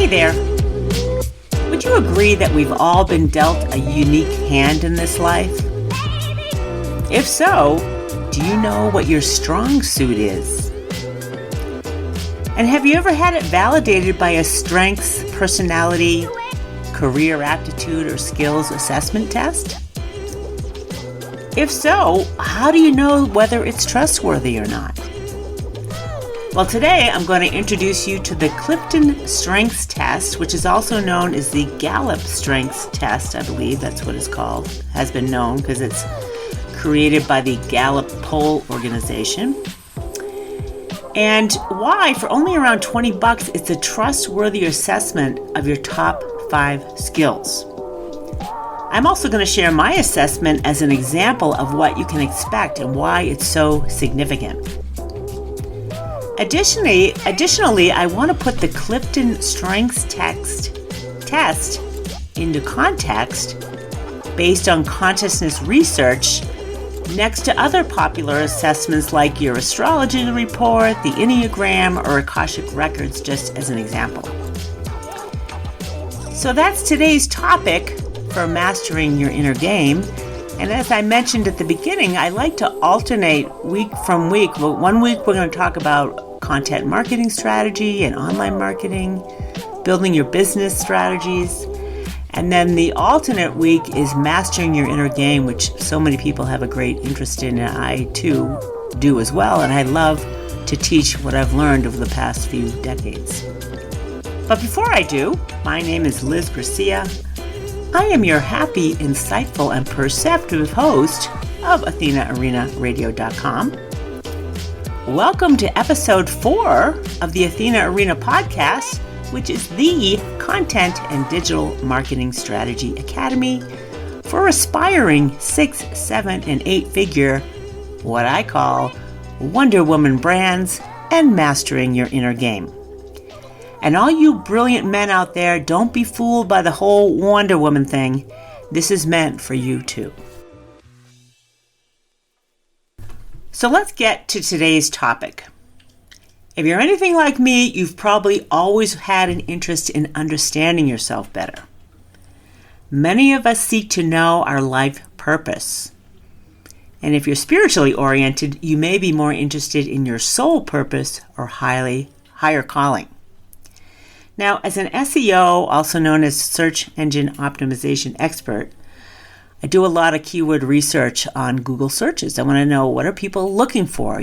Hey there. Would you agree that we've all been dealt a unique hand in this life? If so, do you know what your strong suit is? And have you ever had it validated by a strengths, personality, career aptitude, or skills assessment test? If so, how do you know whether it's trustworthy or not? Well, today I'm going to introduce you to the Clifton Strengths Test, which is also known as the Gallup Strengths Test. I believe that's what it's called, has been known because it's created by the Gallup Poll organization. And why, for only around $20, it's a trustworthy assessment of your top 5 skills. I'm also going to share my assessment as an example of what you can expect and why it's so significant. Additionally, I want to put the Clifton Strengths Test into context based on consciousness research next to other popular assessments like your astrology report, the Enneagram, or Akashic Records, just as an example. So that's today's topic for mastering your inner game. And as I mentioned at the beginning, I like to alternate week from week. Well, one week we're going to talk about content marketing strategy and online marketing, building your business strategies. And then the alternate week is mastering your inner game, which so many people have a great interest in, and I too do as well. And I love to teach what I've learned over the past few decades. But before I do, my name is Liz Garcia. I am your happy, insightful, and perceptive host of AthenaArenaRadio.com. Welcome to episode 4 of the Athena Arena podcast, which is the content and digital marketing strategy academy for aspiring 6, 7, and 8-figure, what I call Wonder Woman brands, and mastering your inner game. And all you brilliant men out there, don't be fooled by the whole Wonder Woman thing. This is meant for you too. So let's get to today's topic. If you're anything like me, you've probably always had an interest in understanding yourself better. Many of us seek to know our life purpose. And if you're spiritually oriented, you may be more interested in your soul purpose or higher calling. Now, as an SEO, also known as search engine optimization expert, I do a lot of keyword research on Google searches. I want to know what are people looking for,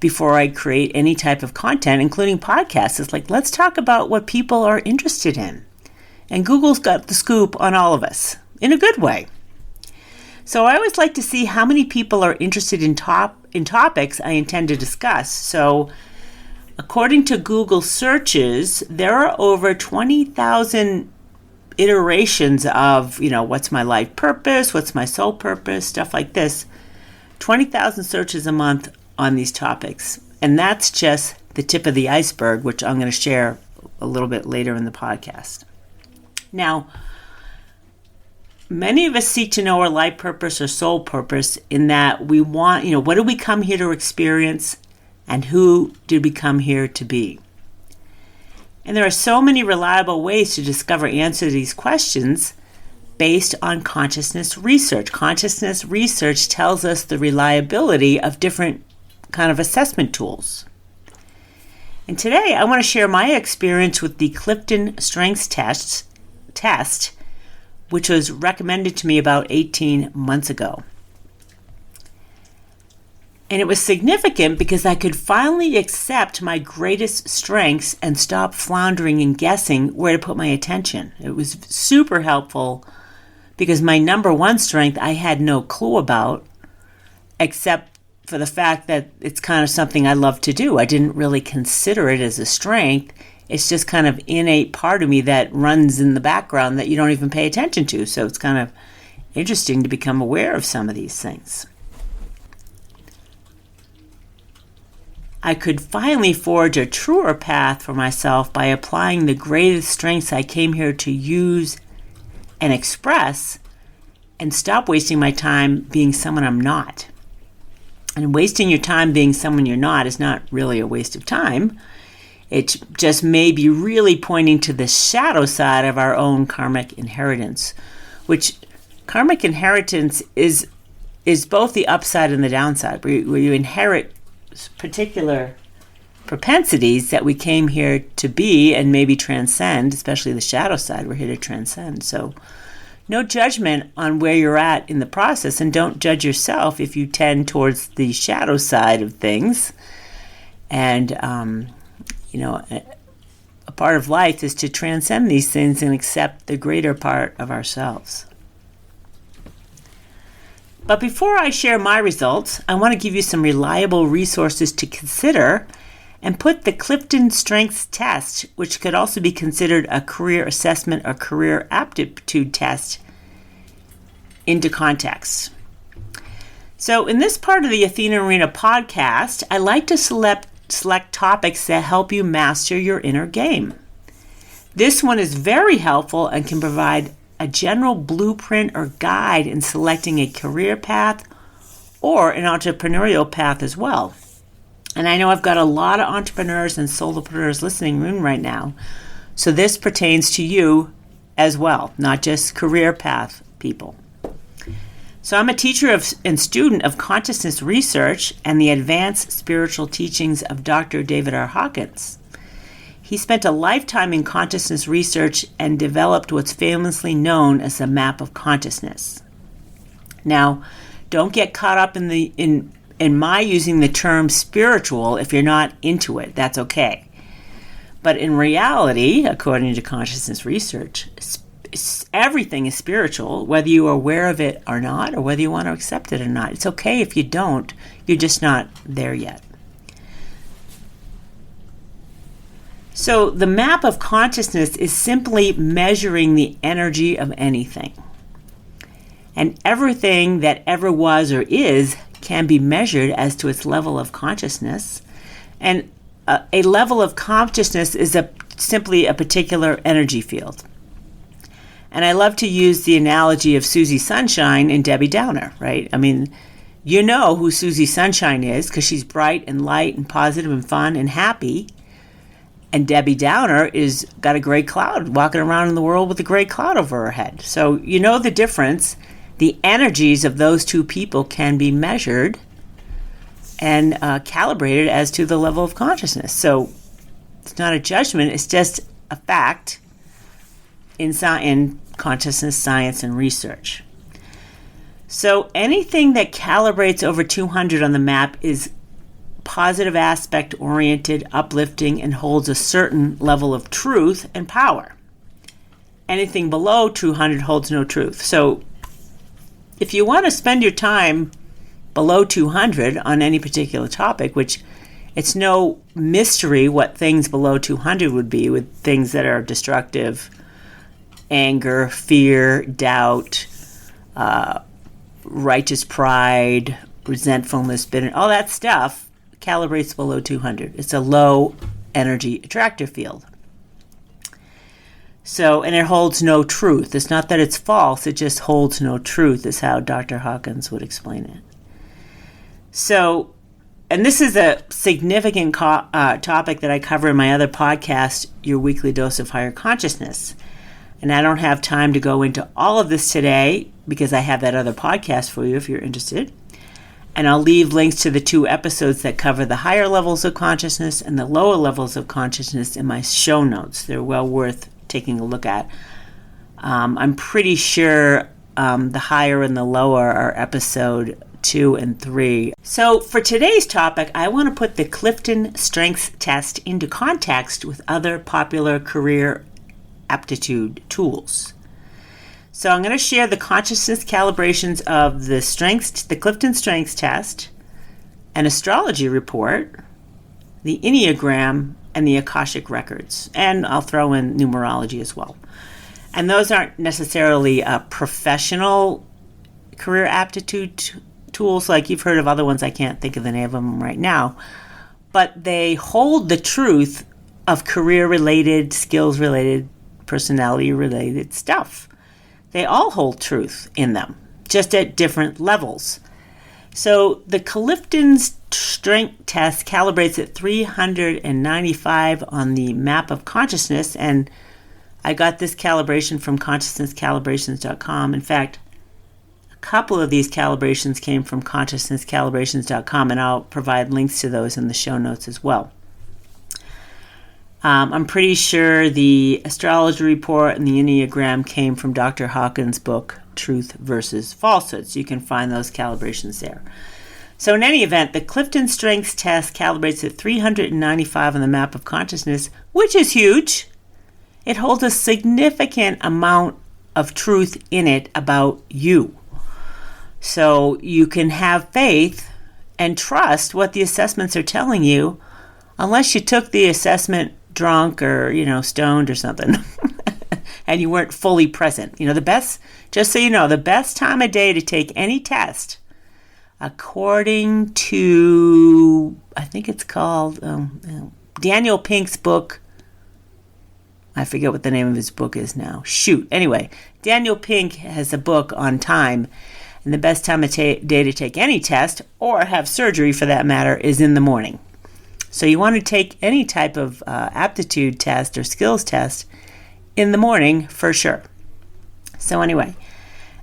before I create any type of content, including podcasts. It's like, let's talk about what people are interested in. And Google's got the scoop on all of us, in a good way. So I always like to see how many people are interested in topics I intend to discuss. So according to Google searches, there are over 20,000 iterations of, what's my life purpose, what's my soul purpose, stuff like this. 20,000 searches a month on these topics. And that's just the tip of the iceberg, which I'm going to share a little bit later in the podcast. Now, many of us seek to know our life purpose or soul purpose in that we want, what do we come here to experience and who did we come here to be? And there are so many reliable ways to discover answers to these questions based on consciousness research. Consciousness research tells us the reliability of different kind of assessment tools. And today I want to share my experience with the Clifton Strengths Test, which was recommended to me about 18 months ago. And it was significant because I could finally accept my greatest strengths and stop floundering and guessing where to put my attention. It was super helpful because my number one strength I had no clue about, except for the fact that it's kind of something I love to do. I didn't really consider it as a strength. It's just kind of innate part of me that runs in the background that you don't even pay attention to. So it's kind of interesting to become aware of some of these things. I could finally forge a truer path for myself by applying the greatest strengths I came here to use and express, and stop wasting my time being someone I'm not. And wasting your time being someone you're not is not really a waste of time. It just may be really pointing to the shadow side of our own karmic inheritance, which karmic inheritance is both the upside and the downside, where you inherit particular propensities that we came here to be and maybe transcend, especially the shadow side. We're here to transcend. So no judgment on where you're at in the process, and don't judge yourself if you tend towards the shadow side of things. And, a part of life is to transcend these things and accept the greater part of ourselves. But before I share my results, I want to give you some reliable resources to consider and put the Clifton Strengths Test, which could also be considered a career assessment or career aptitude test, into context. So in this part of the Athena Arena podcast, I like to select topics that help you master your inner game. This one is very helpful and can provide a general blueprint or guide in selecting a career path or an entrepreneurial path as well. And I know I've got a lot of entrepreneurs and solopreneurs listening in right now, so this pertains to you as well, not just career path people. So I'm a teacher and student of consciousness research and the advanced spiritual teachings of Dr. David R. Hawkins. He spent a lifetime in consciousness research and developed what's famously known as the map of consciousness. Now, don't get caught up in my using the term spiritual if you're not into it. That's okay. But in reality, according to consciousness research, everything is spiritual, whether you are aware of it or not, or whether you want to accept it or not. It's okay if you don't. You're just not there yet. So the map of consciousness is simply measuring the energy of anything. And everything that ever was or is can be measured as to its level of consciousness. And a level of consciousness is simply a particular energy field. And I love to use the analogy of Susie Sunshine and Debbie Downer, right? I mean, you know who Susie Sunshine is because she's bright and light and positive and fun and happy. And Debbie Downer is got a gray cloud, walking around in the world with a gray cloud over her head. So you know the difference. The energies of those two people can be measured and calibrated as to the level of consciousness. So it's not a judgment, it's just a fact in consciousness science and research. So anything that calibrates over 200 on the map is positive aspect oriented, uplifting, and holds a certain level of truth and power. Anything below 200 holds no truth. So if you want to spend your time below 200 on any particular topic, which it's no mystery what things below 200 would be, with things that are destructive, anger, fear, doubt, righteous pride, resentfulness, bitterness, all that stuff calibrates below 200. It's a low energy attractor field. So, and it holds no truth. It's not that it's false, it just holds no truth, is how Dr. Hawkins would explain it. So, and this is a significant topic that I cover in my other podcast, Your Weekly Dose of Higher Consciousness. And I don't have time to go into all of this today because I have that other podcast for you if you're interested. And I'll leave links to the 2 episodes that cover the higher levels of consciousness and the lower levels of consciousness in my show notes. They're well worth taking a look at. I'm pretty sure the higher and the lower are episode 2 and 3. So for today's topic, I want to put the Clifton Strengths Test into context with other popular career aptitude tools. So I'm going to share the consciousness calibrations of the Clifton Strengths Test, an astrology report, the Enneagram, and the Akashic Records. And I'll throw in numerology as well. And those aren't necessarily professional career aptitude tools like you've heard of other ones. I can't think of the name of them right now. But they hold the truth of career-related, skills-related, personality-related stuff. They all hold truth in them, just at different levels. So the Clifton Strengths Test calibrates at 395 on the map of consciousness, and I got this calibration from consciousnesscalibrations.com. In fact, a couple of these calibrations came from consciousnesscalibrations.com, and I'll provide links to those in the show notes as well. I'm pretty sure the astrology report and the Enneagram came from Dr. Hawkins' book, Truth versus Falsehood. So you can find those calibrations there. So in any event, the Clifton Strengths Test calibrates at 395 on the map of consciousness, which is huge. It holds a significant amount of truth in it about you. So you can have faith and trust what the assessments are telling you, unless you took the assessment drunk or, stoned or something, and you weren't fully present. Just so you know, the best time of day to take any test, according to, I think it's called Daniel Pink's book. I forget what the name of his book is now. Anyway, Daniel Pink has a book on time, and the best time of day to take any test, or have surgery for that matter, is in the morning. So you want to take any type of aptitude test or skills test in the morning for sure. So anyway,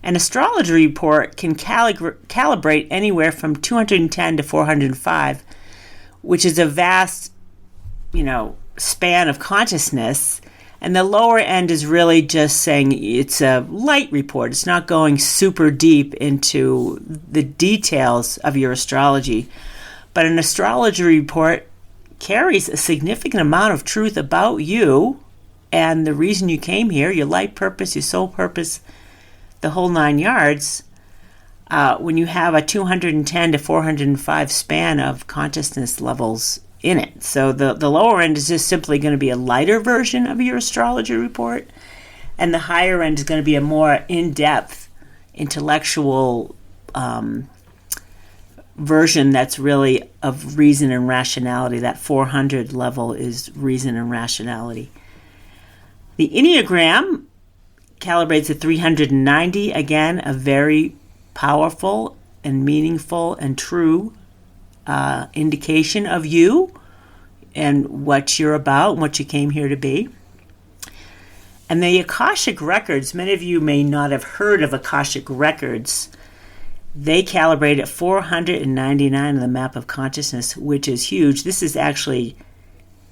an astrology report can calibrate anywhere from 210 to 405, which is a vast, span of consciousness. And the lower end is really just saying it's a light report. It's not going super deep into the details of your astrology. But an astrology report carries a significant amount of truth about you and the reason you came here, your life purpose, your soul purpose, the whole 9 yards. When you have a 210 to 405 span of consciousness levels in it. So the lower end is just simply going to be a lighter version of your astrology report, and the higher end is going to be a more in-depth intellectual version that's really of reason and rationality. That 400 level is reason and rationality. The Enneagram calibrates at 390. Again, a very powerful and meaningful and true indication of you and what you're about and what you came here to be. And the Akashic Records, many of you may not have heard of Akashic Records. They calibrate at 499 on the map of consciousness, which is huge. This is actually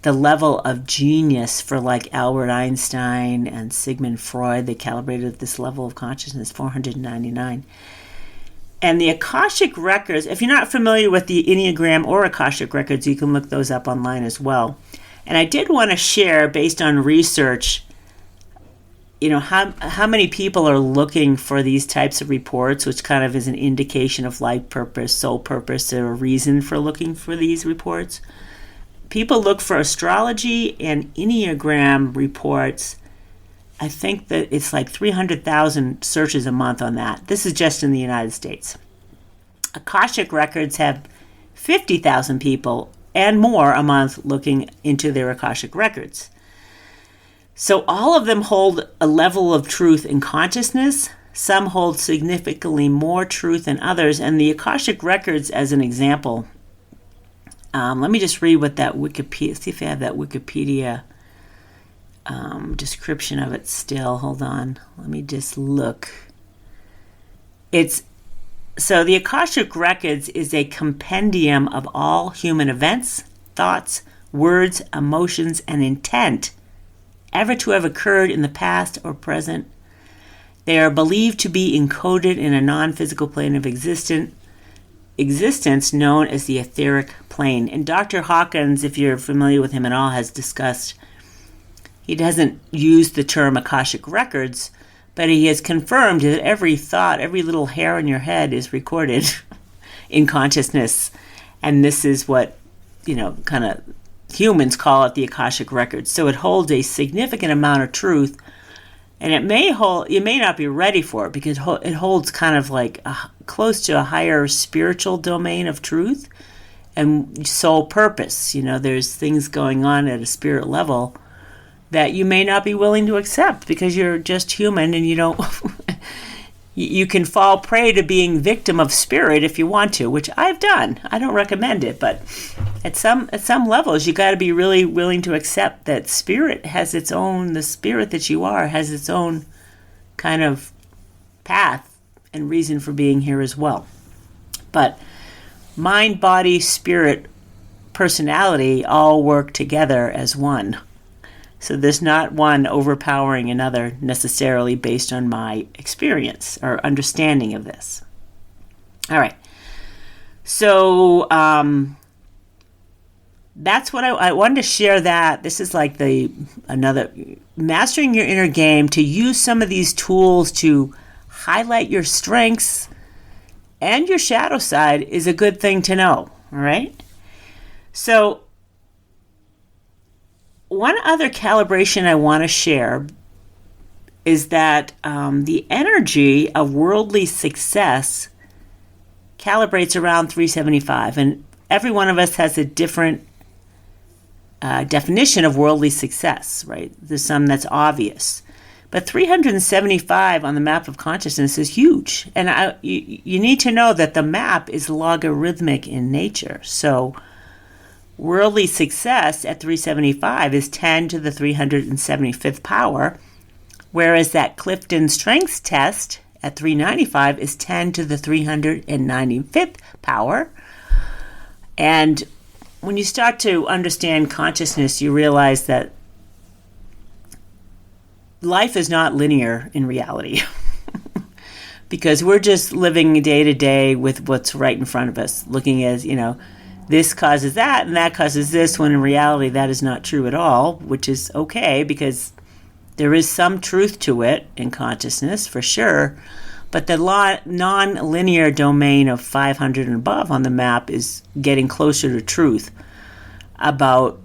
the level of genius for like Albert Einstein and Sigmund Freud. They calibrated at this level of consciousness, 499. And the Akashic Records, if you're not familiar with the Enneagram or Akashic Records, you can look those up online as well. And I did want to share, based on research, how many people are looking for these types of reports, which kind of is an indication of life purpose, soul purpose, or a reason for looking for these reports. People look for astrology and Enneagram reports. I think that it's like 300,000 searches a month on that. This is just in the United States. Akashic Records have 50,000 people and more a month looking into their Akashic Records. So all of them hold a level of truth in consciousness. Some hold significantly more truth than others. And the Akashic Records, as an example, let me just read what that Wikipedia, see if I have that Wikipedia description of it still. Hold on. Let me just look. So the Akashic Records is a compendium of all human events, thoughts, words, emotions, and intent ever to have occurred in the past or present. They are believed to be encoded in a non-physical plane of existence known as the etheric plane. And Dr. Hawkins, if you're familiar with him at all, has discussed, he doesn't use the term Akashic Records, but he has confirmed that every thought, every little hair on your head is recorded in consciousness. And this is what, kind of humans call it the Akashic Records. So it holds a significant amount of truth, and you may not be ready for it because it holds kind of like close to a higher spiritual domain of truth and soul purpose. There's things going on at a spirit level that you may not be willing to accept because you're just human and you You can fall prey to being victim of spirit if you want to, which I've done. I don't recommend it, but at some levels, you got to be really willing to accept that spirit has its own, the spirit that you are has its own kind of path and reason for being here as well. But mind, body, spirit, personality all work together as one. So there's not one overpowering another necessarily based on my experience or understanding of this. All right. So that's what I wanted to share that. This is like another mastering your inner game, to use some of these tools to highlight your strengths and your shadow side is a good thing to know. All right. So one other calibration I want to share is that the energy of worldly success calibrates around 375, and every one of us has a different definition of worldly success, right? There's some that's obvious, but 375 on the map of consciousness is huge, and you need to know that the map is logarithmic in nature. So worldly success at 375 is 10 to the 375th power, whereas that Clifton Strengths Test at 395 is 10 to the 395th power. And when you start to understand consciousness, you realize that life is not linear in reality. Because we're just living day to day with what's right in front of us, looking as, this causes that and that causes this, when in reality that is not true at all, which is okay because there is some truth to it in consciousness for sure. But the non-linear domain of 500 and above on the map is getting closer to truth about,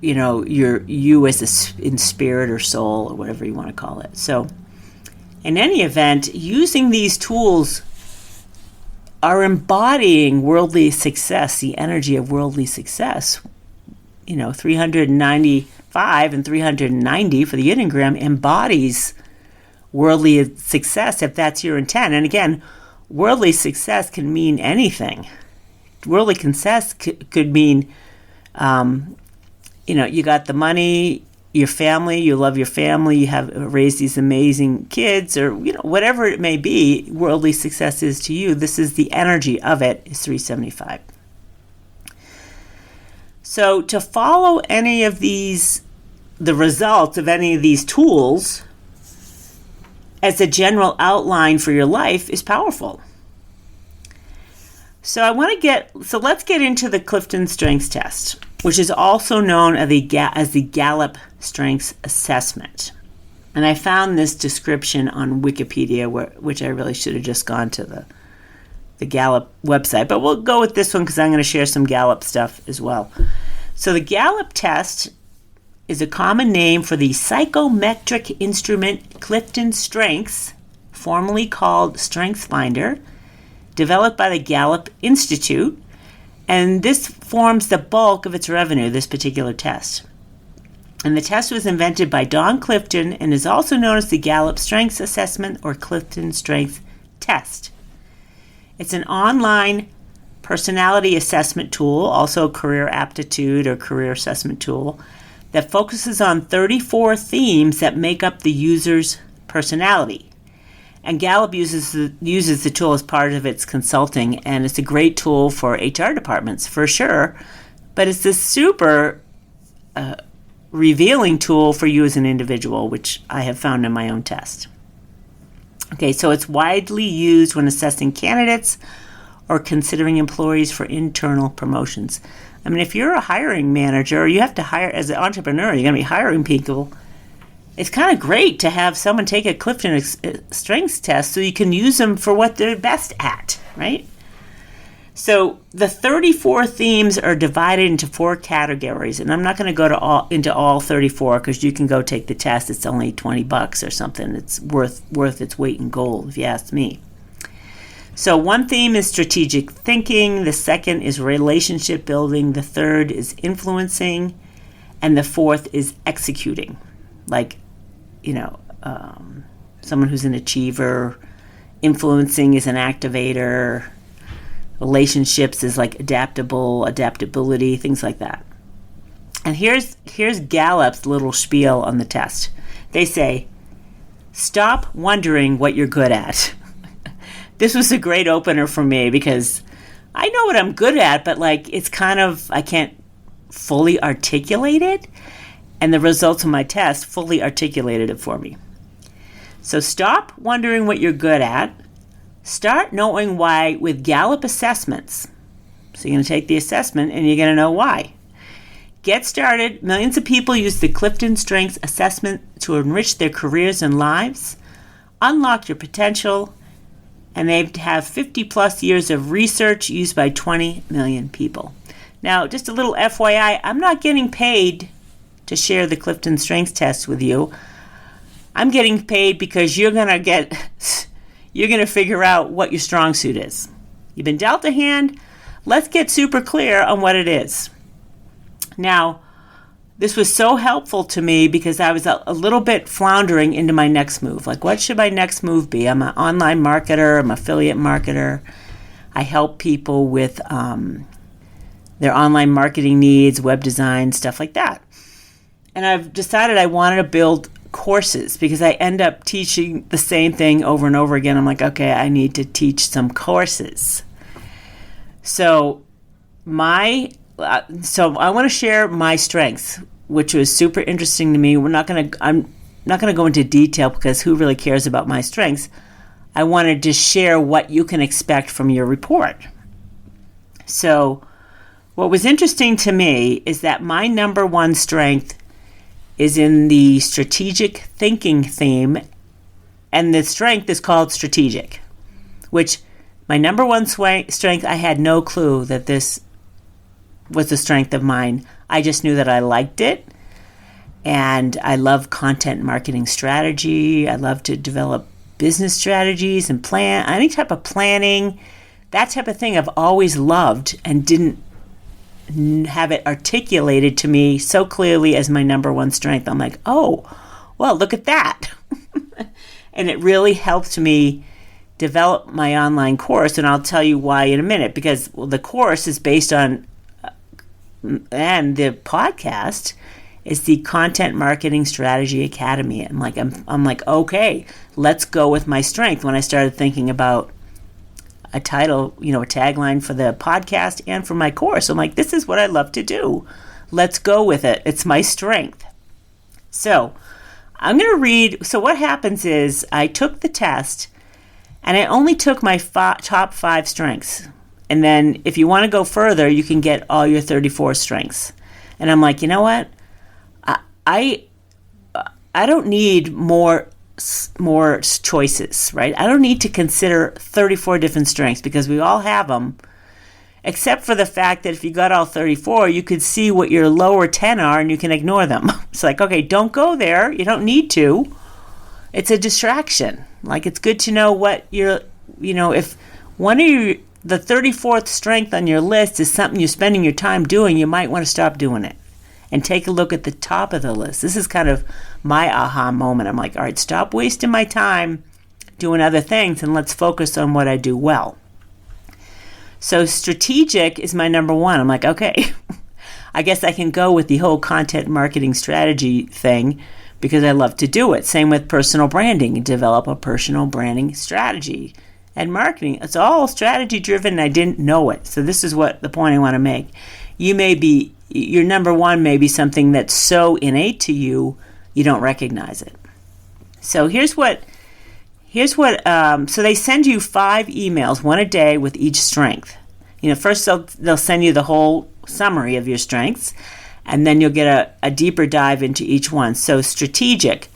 you as in spirit or soul or whatever you want to call it. So in any event, using these tools are embodying worldly success, the energy of worldly success. 395 and 390 for the Enneagram embodies worldly success if that's your intent. And again, worldly success can mean anything. Worldly success could mean, you got the money, your family, you love your family, you have raised these amazing kids, or whatever it may be, worldly success is to you. This is the energy of it, is 375. So to follow any of these, the results of any of these tools as a general outline for your life is powerful. So let's get into the Clifton Strengths Test, which is also known as the Gallup Strengths Assessment. And I found this description on Wikipedia, which I really should have just gone to the Gallup website. But we'll go with this one because I'm going to share some Gallup stuff as well. So the Gallup test is a common name for the psychometric instrument Clifton Strengths, formerly called StrengthsFinder, developed by the Gallup Institute. And this forms the bulk of its revenue, this particular test. And the test was invented by Don Clifton and is also known as the Gallup Strengths Assessment or Clifton Strengths Test. It's an online personality assessment tool, also a career aptitude or career assessment tool, that focuses on 34 themes that make up the user's personality. And Gallup uses the tool as part of its consulting, and it's a great tool for HR departments for sure, but it's a super revealing tool for you as an individual, which I have found in my own test. Okay, so it's widely used when assessing candidates or considering employees for internal promotions. I mean, if you're a hiring manager or you have to hire as an entrepreneur, you're going to be hiring people, it's kind of great to have someone take a Clifton Strengths test so you can use them for what they're best at, right? So the 34 themes are divided into 4 categories, and I'm not going to go into all 34 because you can go take the test. It's only $20 or something. It's worth its weight in gold, if you ask me. So one theme is strategic thinking. The second is relationship building. The third is influencing, and the fourth is executing. Like, someone who's an achiever influencing is an activator. Relationships is like adaptability, things like that. And here's Gallup's little spiel on the test. They say, stop wondering what you're good at. This was a great opener for me because I know what I'm good at, but it's kind of, I can't fully articulate it. And the results of my test fully articulated it for me. So stop wondering what you're good at. Start knowing why with Gallup assessments. So you're going to take the assessment and you're going to know why. Get started. Millions of people use the Clifton Strengths Assessment to enrich their careers and lives, unlock your potential, and they have 50 plus years of research used by 20 million people. Now, just a little FYI, I'm not getting paid to share the Clifton Strengths Test with you. I'm getting paid because you're going to figure out what your strong suit is. You've been dealt a hand. Let's get super clear on what it is. Now, this was so helpful to me because I was a little bit floundering into my next move. What should my next move be? I'm an online marketer. I'm an affiliate marketer. I help people with their online marketing needs, web design, stuff like that. And I've decided I wanted to build courses because I end up teaching the same thing over and over again. I'm like, okay, I need to teach some courses. So I want to share my strengths, which was super interesting to me. I'm not going to go into detail because who really cares about my strengths? I wanted to share what you can expect from your report. So what was interesting to me is that my number one strength is in the strategic thinking theme, and the strength is called strategic, which my number one strength, I had no clue that this was a strength of mine. I just knew that I liked it, and I love content marketing strategy. I love to develop business strategies and plan any type of planning, that type of thing I've always loved and didn't have it articulated to me so clearly as my number one strength. I'm like, oh, well, look at that. And it really helped me develop my online course, and I'll tell you why in a minute, because the course is based on, and the podcast is the Content Marketing Strategy Academy. I'm like, okay, let's go with my strength. When I started thinking about a title, a tagline for the podcast and for my course, I'm like, this is what I love to do. Let's go with it. It's my strength. So I'm going to read. So what happens is I took the test and I only took my top 5 strengths. And then if you want to go further, you can get all your 34 strengths. And I'm like, you know what? I don't need more choices, right? I don't need to consider 34 different strengths because we all have them, except for the fact that if you got all 34, you could see what your lower 10 are and you can ignore them. It's like, okay, don't go there. You don't need to. It's a distraction. It's good to know what if one of the 34th strength on your list is something you're spending your time doing, you might want to stop doing it and take a look at the top of the list. This is kind of my aha moment. I'm like, all right, stop wasting my time doing other things and let's focus on what I do well. So strategic is my number one. I'm like, okay, I guess I can go with the whole content marketing strategy thing because I love to do it. Same with personal branding, develop a personal branding strategy. And marketing, it's all strategy driven and I didn't know it. So this is what the point I want to make. Your number one may be something that's so innate to you, you don't recognize it. So so they send you 5 emails, one a day with each strength. First they'll send you the whole summary of your strengths, and then you'll get a deeper dive into each one. So strategic.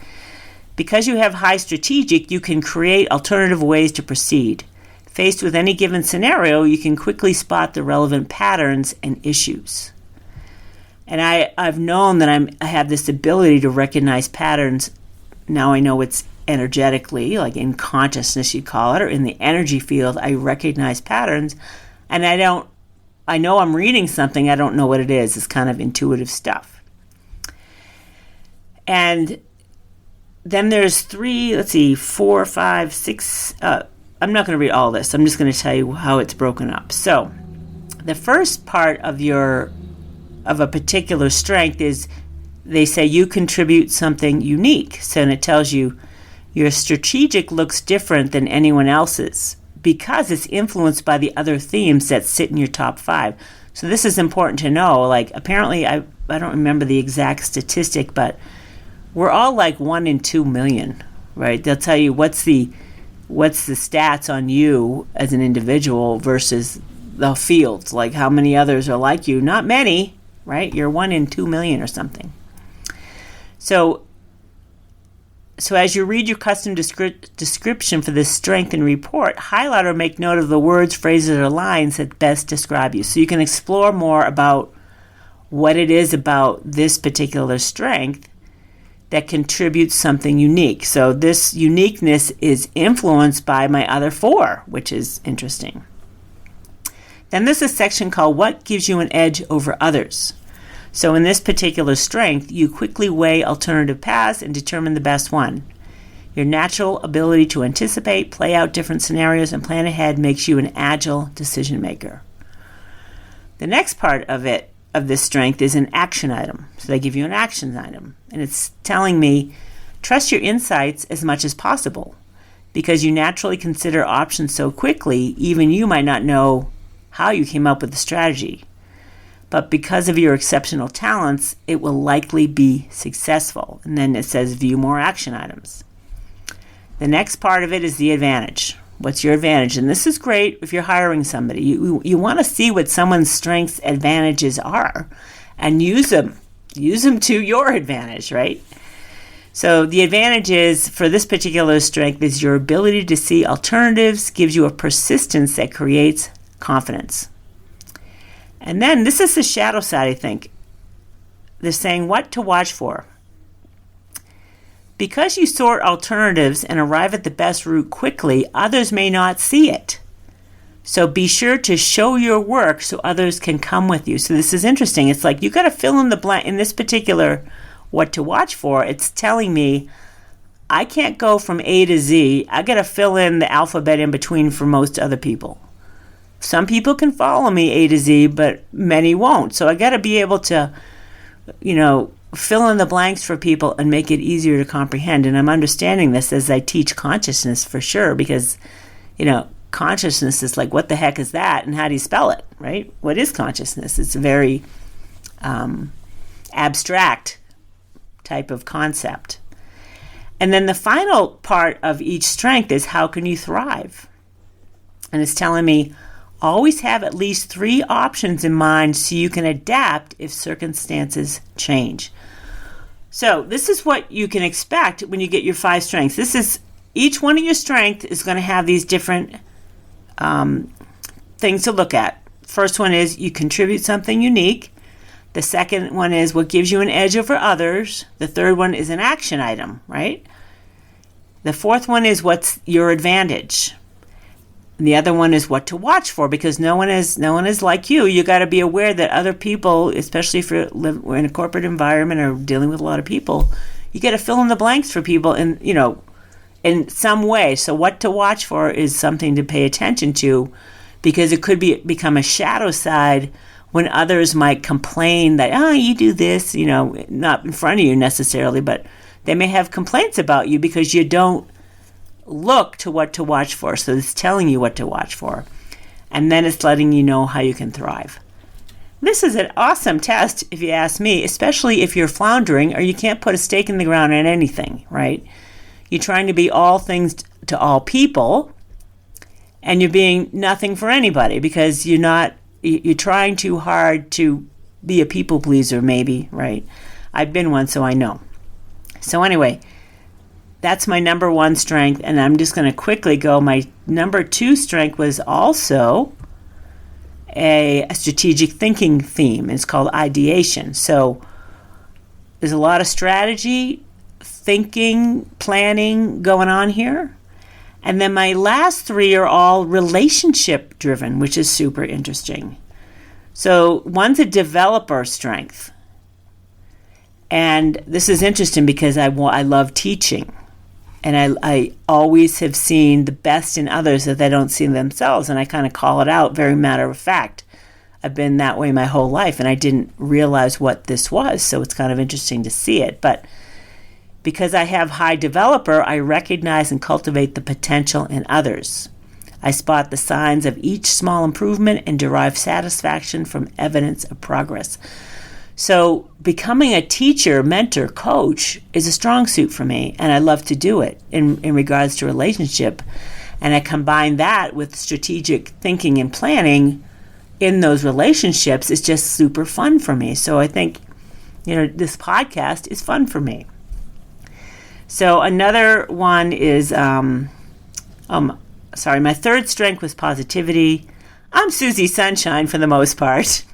Because you have high strategic, you can create alternative ways to proceed. Faced with any given scenario, you can quickly spot the relevant patterns and issues. And I've known that I have this ability to recognize patterns. Now I know it's energetically, like in consciousness you call it, or in the energy field, I recognize patterns. And I know I'm reading something, I don't know what it is. It's kind of intuitive stuff. And then there's 4, 5, 6, I'm not going to read all this. I'm just going to tell you how it's broken up. So the first part of a particular strength is, they say you contribute something unique. So, and it tells you your strategic looks different than anyone else's because it's influenced by the other themes that sit in your top 5. So this is important to know. Like, apparently, I don't remember the exact statistic, but we're all like 1 in 2 million, right? They'll tell you what's the stats on you as an individual versus the fields. Like, how many others are like you? Not many, right? You're 1 in 2 million or something. So as you read your custom description for this strength and report, highlight or make note of the words, phrases, or lines that best describe you. So you can explore more about what it is about this particular strength that contributes something unique. So this uniqueness is influenced by my other 4, which is interesting. Then there's a section called What Gives You an Edge Over Others. So in this particular strength, you quickly weigh alternative paths and determine the best one. Your natural ability to anticipate, play out different scenarios, and plan ahead makes you an agile decision maker. The next part of this strength is an action item. So they give you an action item. And it's telling me, trust your insights as much as possible. Because you naturally consider options so quickly, even you might not know how you came up with the strategy. But because of your exceptional talents, it will likely be successful. And then it says view more action items. The next part of it is the advantage. What's your advantage? And this is great if you're hiring somebody. You want to see what someone's strengths advantages are and use them. Use them to your advantage, right? So the advantage is, for this particular strength, is your ability to see alternatives, gives you a persistence that creates confidence. And then this is the shadow side, I think. They're saying what to watch for. Because you sort alternatives and arrive at the best route quickly, others may not see it. So be sure to show your work so others can come with you. So this is interesting. It's like you got to fill in the blank. In this particular what to watch for, it's telling me I can't go from A to Z. I got to fill in the alphabet in between for most other people. Some people can follow me A to Z, but many won't. So I got to be able to, fill in the blanks for people and make it easier to comprehend. And I'm understanding this as I teach consciousness for sure, because, consciousness is like, what the heck is that? And how do you spell it, right? What is consciousness? It's a very abstract type of concept. And then the final part of each strength is how can you thrive? And it's telling me, always have at least 3 options in mind so you can adapt if circumstances change. So this is what you can expect when you get your 5 strengths. This is, each one of your strengths is going to have these different things to look at. First one is you contribute something unique. The second one is what gives you an edge over others. The third one is an action item, right? The fourth one is what's your advantage. And the other one is what to watch for, because no one is like you. You got to be aware that other people, especially if we're in a corporate environment or dealing with a lot of people, you got to fill in the blanks for people in some way. So what to watch for is something to pay attention to, because it could become a shadow side when others might complain that, you do this, not in front of you necessarily, but they may have complaints about you because you don't look to what to watch for. So it's telling you what to watch for. And then it's letting you know how you can thrive. This is an awesome test, if you ask me, especially if you're floundering or you can't put a stake in the ground on anything, right? You're trying to be all things to all people, and you're being nothing for anybody because you're trying too hard to be a people pleaser, maybe, right? I've been one, so I know. So anyway, that's my number 1 strength, and I'm just going to quickly go. My number 2 strength was also a strategic thinking theme. It's called ideation. So there's a lot of strategy, thinking, planning going on here. And then my last 3 are all relationship driven, which is super interesting. So one's a developer strength. And this is interesting because I love teaching. And I always have seen the best in others that they don't see in themselves. And I kind of call it out very matter of fact. I've been that way my whole life, and I didn't realize what this was. So it's kind of interesting to see it. But because I have high developer, I recognize and cultivate the potential in others. I spot the signs of each small improvement and derive satisfaction from evidence of progress. So becoming a teacher, mentor, coach is a strong suit for me, and I love to do it in regards to relationship. And I combine that with strategic thinking and planning in those relationships. It's just super fun for me. So I think, this podcast is fun for me. So another one is, my third strength was positivity. I'm Susie Sunshine for the most part.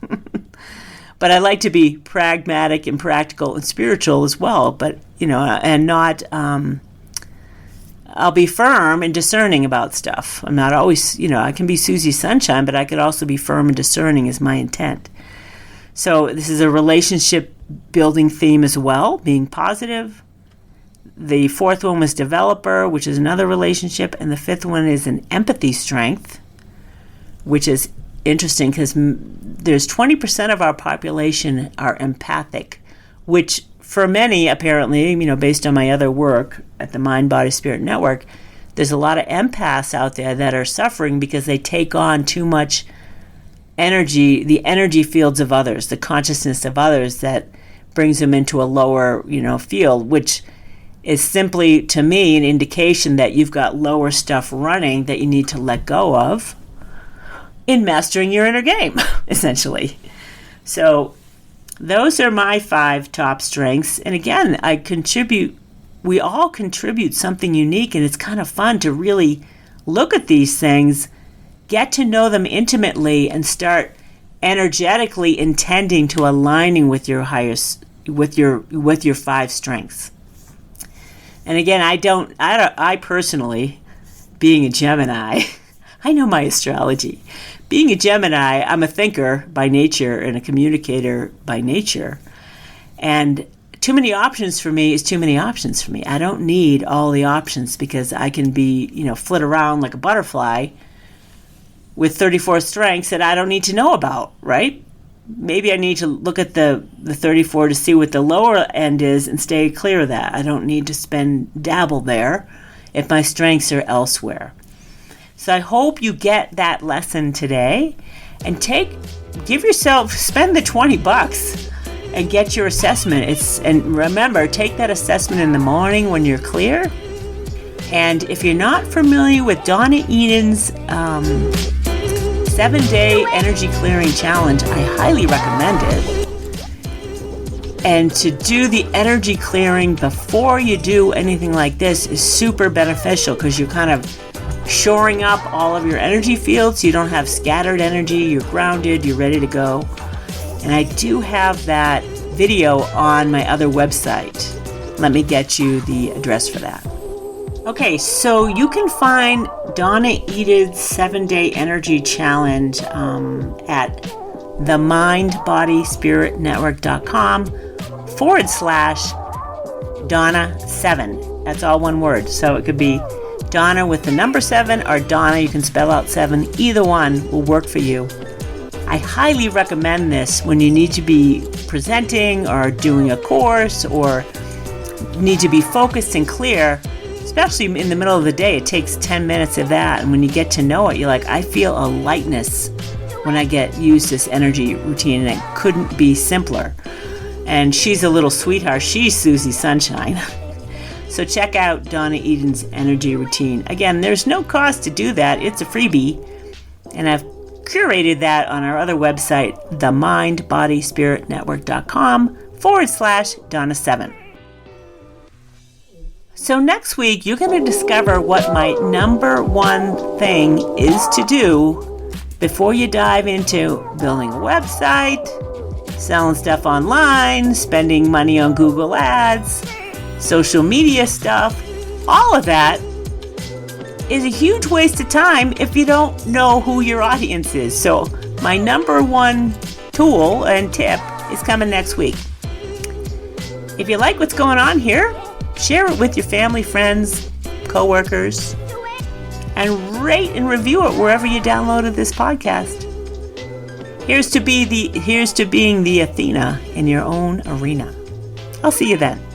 But I like to be pragmatic and practical and spiritual as well. But, and not, I'll be firm and discerning about stuff. I'm not always, I can be Susie Sunshine, but I could also be firm and discerning is my intent. So this is a relationship building theme as well, being positive. The fourth one was developer, which is another relationship. And the fifth one is an empathy strength, which is interesting because there's 20% of our population are empathic, which for many, apparently, based on my other work at the Mind, Body, Spirit Network, there's a lot of empaths out there that are suffering because they take on too much energy, the energy fields of others, the consciousness of others that brings them into a lower, field, which is simply, to me, an indication that you've got lower stuff running that you need to let go of in mastering your inner game, essentially. So those are my 5 top strengths. And again, we all contribute something unique, and it's kind of fun to really look at these things, get to know them intimately, and start energetically intending to aligning with your highest, with your 5 strengths. And again, I personally, being a Gemini, I know my astrology. Being a Gemini, I'm a thinker by nature and a communicator by nature. And too many options for me is too many options for me. I don't need all the options because I can be, flit around like a butterfly with 34 strengths that I don't need to know about, right? Maybe I need to look at the 34 to see what the lower end is and stay clear of that. I don't need to dabble there if my strengths are elsewhere. So I hope you get that lesson today and spend the $20 and get your assessment. And remember, take that assessment in the morning when you're clear. And if you're not familiar with Donna Eden's 7-day energy clearing challenge, I highly recommend it. And to do the energy clearing before you do anything like this is super beneficial because you're kind of shoring up all of your energy fields. You don't have scattered energy. You're grounded. You're ready to go. And I do have that video on my other website. Let me get you the address for that. Okay, so you can find Donna Eden's 7-day energy challenge at themindbodyspiritnetwork.com/Donna7. That's all one word. So it could be Donna with the number 7 or Donna, you can spell out 7. Either one will work for you. I highly recommend this when you need to be presenting or doing a course or need to be focused and clear, especially in the middle of the day. It takes 10 minutes of that. And when you get to know it, you're like, I feel a lightness when I use this energy routine, and it couldn't be simpler. And she's a little sweetheart. She's Susie Sunshine. So check out Donna Eden's energy routine. Again, there's no cost to do that. It's a freebie. And I've curated that on our other website, themindbodyspiritnetwork.com/Donna7. So next week, you're going to discover what my number one thing is to do before you dive into building a website, selling stuff online, spending money on Google Ads, social media stuff. All of that is a huge waste of time if you don't know who your audience is. So my number one tool and tip is coming next week. If you like what's going on here, share it with your family, friends, coworkers, and rate and review it wherever you downloaded this podcast. Here's to being the Athena in your own arena. I'll see you then.